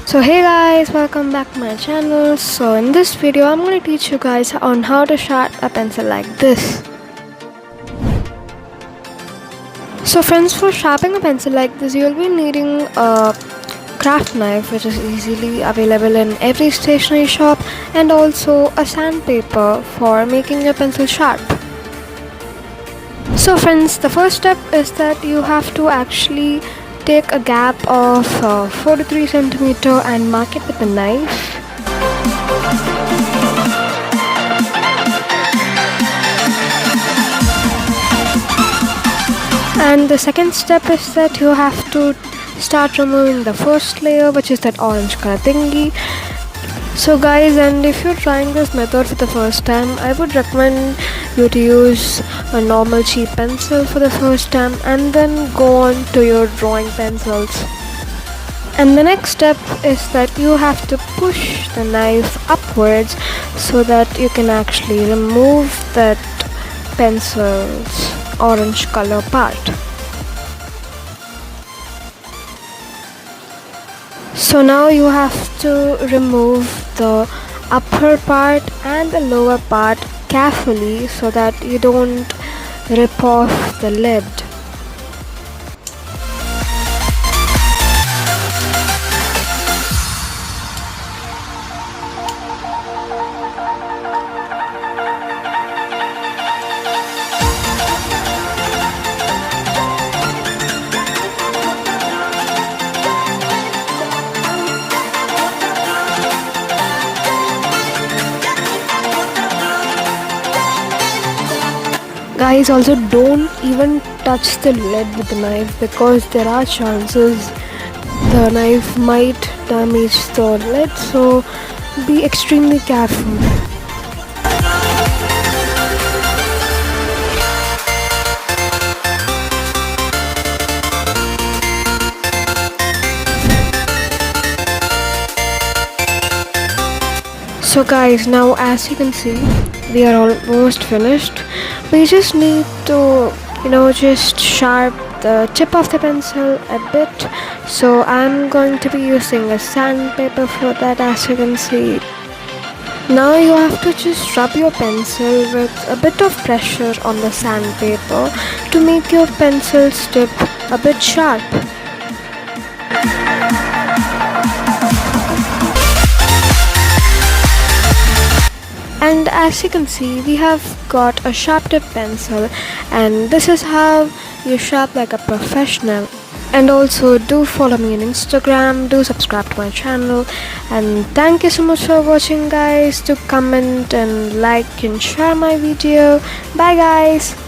So hey guys, welcome back to my channel. So in this video I'm going to teach you guys on how to sharpen a pencil like this. So friends, for sharpening a pencil like this you'll be needing a craft knife, which is easily available in every stationery shop, and also a sandpaper for making your pencil sharp. So friends, the first step is that you have to actually take a gap of 4 to 3 centimeter and mark it with a knife. And the second step is that you have to start removing the first layer, which is that orange color thingy. So guys, and if you're trying this method for the first time, I would recommend you to use a normal cheap pencil for the first time and then go on to your drawing pencils. And the next step is that you have to push the knife upwards so that you can actually remove that pencil's orange color part. So now you have to remove the upper part and the lower part carefully so that you don't rip off the lid. Guys, also don't even touch the lid with the knife, because there are chances the knife might damage the lid, so be extremely careful. So guys, now as you can see, we are almost finished. We just need to just sharp the tip of the pencil a bit. So I'm going to be using a sandpaper for that, as you can see. Now you have to just rub your pencil with a bit of pressure on the sandpaper to make your pencil's tip a bit sharp. And as you can see, we have got a sharp tip pencil, and this is how you sharp like a professional. And also do follow me on Instagram, do subscribe to my channel, and thank you so much for watching guys. Do comment and like and share my video. Bye guys.